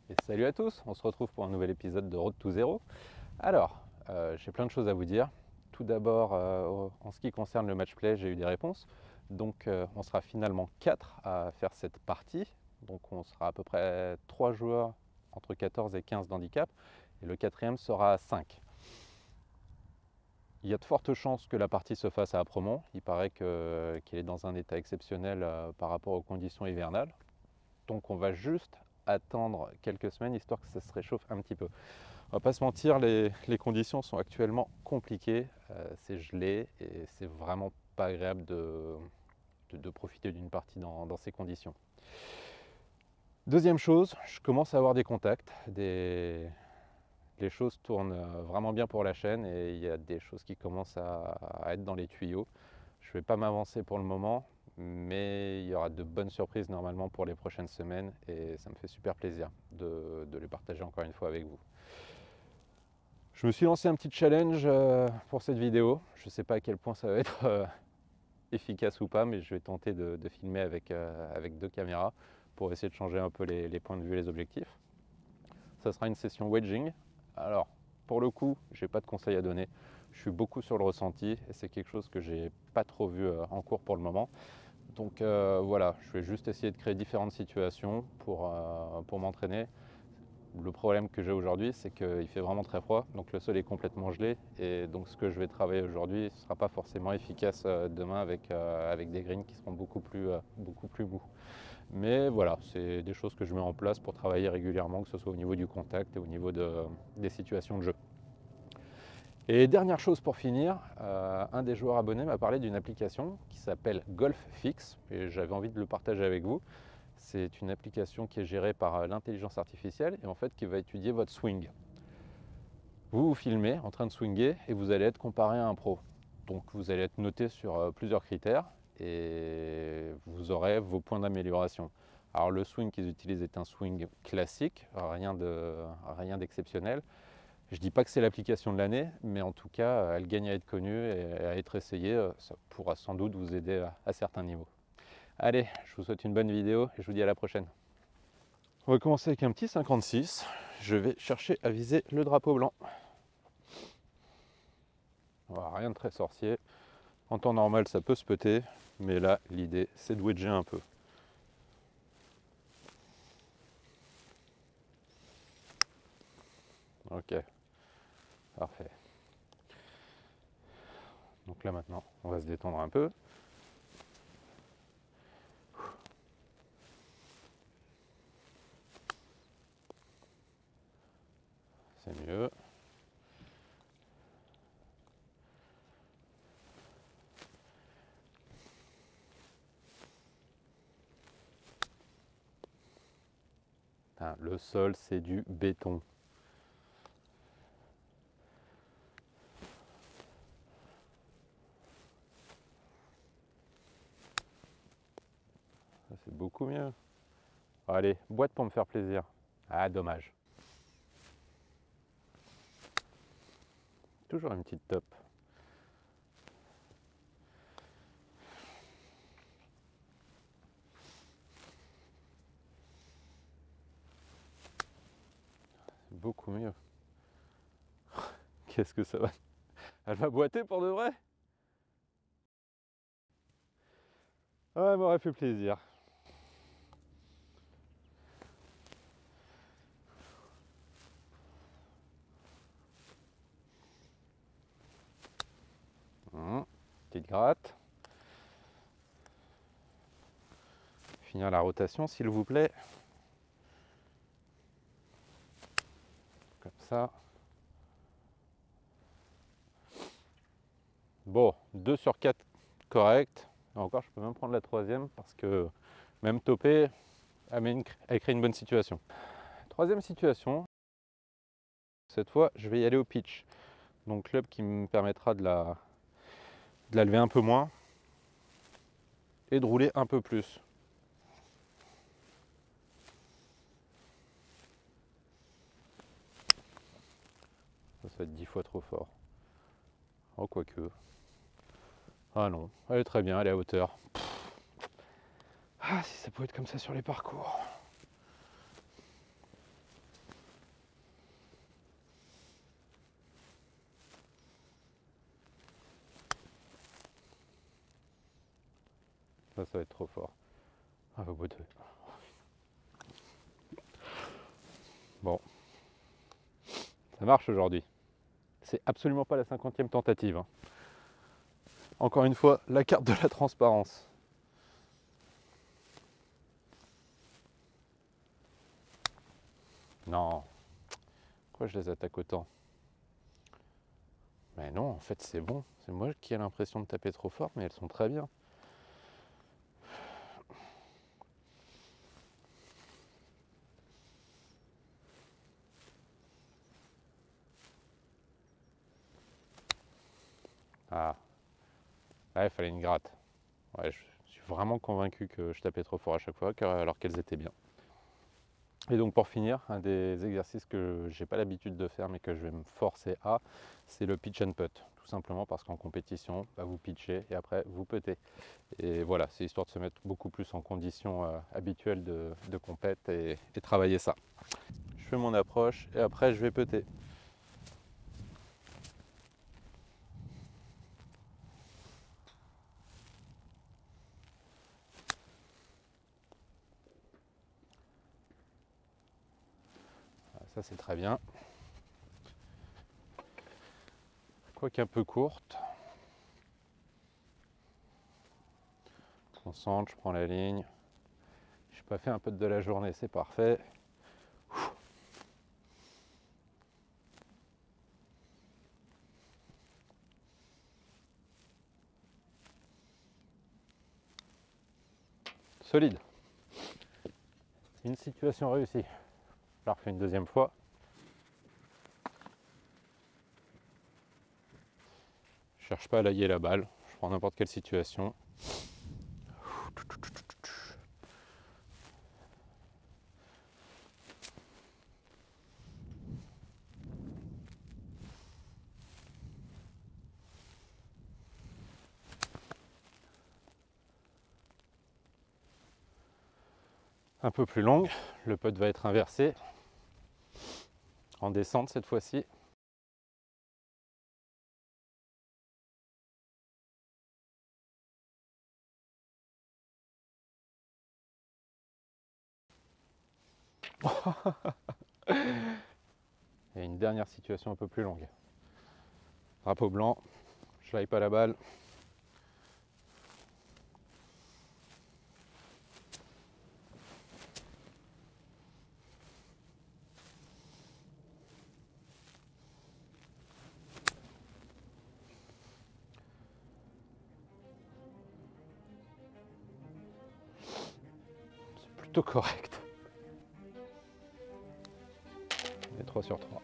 Et salut à tous, on se retrouve pour un nouvel épisode de Road to Zero. Alors, j'ai plein de choses à vous dire. Tout d'abord, en ce qui concerne le match play, j'ai eu des réponses. Donc, on sera finalement 4 à faire cette partie. Donc, on sera à peu près 3 joueurs entre 14 et 15 d'handicap. Et le quatrième sera 5. Il y a de fortes chances que la partie se fasse à Apremont. Il paraît qu'il est dans un état exceptionnel par rapport aux conditions hivernales. Donc on va juste attendre quelques semaines histoire que ça se réchauffe un petit peu. On va pas se mentir, les conditions sont actuellement compliquées. C'est gelé et c'est vraiment pas agréable de profiter d'une partie dans ces conditions. Deuxième chose, je commence à avoir des contacts. Les choses tournent vraiment bien pour la chaîne et il y a des choses qui commencent à être dans les tuyaux. Je ne vais pas m'avancer pour le moment, mais il y aura de bonnes surprises normalement pour les prochaines semaines et ça me fait super plaisir de les partager encore une fois avec vous. Je me suis lancé un petit challenge pour cette vidéo. Je ne sais pas à quel point ça va être efficace ou pas, mais je vais tenter de filmer avec 2 caméras pour essayer de changer un peu les points de vue et les objectifs. Ça sera une session wedging. Alors, pour le coup, je n'ai pas de conseils à donner. Je suis beaucoup sur le ressenti et c'est quelque chose que j'ai pas trop vu en cours pour le moment. Donc voilà, je vais juste essayer de créer différentes situations pour m'entraîner. Le problème que j'ai aujourd'hui, c'est qu'il fait vraiment très froid, donc le sol est complètement gelé et donc ce que je vais travailler aujourd'hui ne sera pas forcément efficace demain avec des greens qui seront beaucoup plus mous. Mais voilà, c'est des choses que je mets en place pour travailler régulièrement, que ce soit au niveau du contact et au niveau des situations de jeu. Et dernière chose pour finir, un des joueurs abonnés m'a parlé d'une application qui s'appelle Golf Fix et j'avais envie de le partager avec vous. C'est une application qui est gérée par l'intelligence artificielle et en fait qui va étudier votre swing. Vous vous filmez en train de swinger et vous allez être comparé à un pro. Donc vous allez être noté sur plusieurs critères et vous aurez vos points d'amélioration. Alors le swing qu'ils utilisent est un swing classique, rien d'exceptionnel. Je ne dis pas que c'est l'application de l'année, mais en tout cas, elle gagne à être connue et à être essayée. Ça pourra sans doute vous aider à certains niveaux. Allez, je vous souhaite une bonne vidéo et je vous dis à la prochaine. On va commencer avec un petit 56. Je vais chercher à viser le drapeau blanc. Voilà, rien de très sorcier. En temps normal, ça peut se péter, mais là, l'idée, c'est de wedger un peu. Ok, parfait. Donc là maintenant, on va se détendre un peu. C'est mieux. Ah, le sol, c'est du béton. Ça, c'est beaucoup mieux. Allez, boîte pour me faire plaisir. Ah, dommage. Toujours une petite top. C'est beaucoup mieux. Qu'est-ce que ça va? Elle va boiter pour de vrai? Ah, elle m'aurait fait plaisir. Petite gratte. Finir la rotation, s'il vous plaît. Comme ça. Bon, 2 sur 4 correct. Et encore, je peux même prendre la troisième parce que même topé, elle crée une bonne situation. Troisième situation. Cette fois, je vais y aller au pitch. Donc club qui me permettra de la lever un peu moins et de rouler un peu plus. Ça va être 10 fois trop fort. Oh, quoique. Ah non, elle est très bien, elle est à hauteur. Ah, si ça pouvait être comme ça sur les parcours. ça va être trop fort. Ah, au bout de... Bon. Ça marche aujourd'hui. C'est absolument pas la 50e tentative, hein. Encore une fois, la carte de la transparence. Non. Pourquoi je les attaque autant? Mais non, en fait, c'est bon. C'est moi qui ai l'impression de taper trop fort, mais elles sont très bien. Ah. Là, il fallait une gratte. Ouais, je suis vraiment convaincu que je tapais trop fort à chaque fois, alors qu'elles étaient bien. Et donc pour finir, un des exercices que j'ai pas l'habitude de faire mais que je vais me forcer à, c'est le pitch and putt. Tout simplement parce qu'en compétition, bah, vous pitchez et après vous puttez. Et voilà, c'est histoire de se mettre beaucoup plus en conditions habituelles de compète et travailler ça. Je fais mon approche et après je vais putter. Ça c'est très bien. Quoique un peu courte. Je concentre, je prends la ligne. Je n'ai pas fait un putt de la journée, c'est parfait. Solide. Une situation réussie. Je la refais une deuxième fois. Je cherche pas à laguer la balle. Je prends n'importe quelle situation. Un peu plus longue, le putt va être inversé, en descente cette fois-ci. Et une dernière situation un peu plus longue. Drapeau blanc, je n'aille pas la balle. C'est plutôt correct. Et 3 sur 3.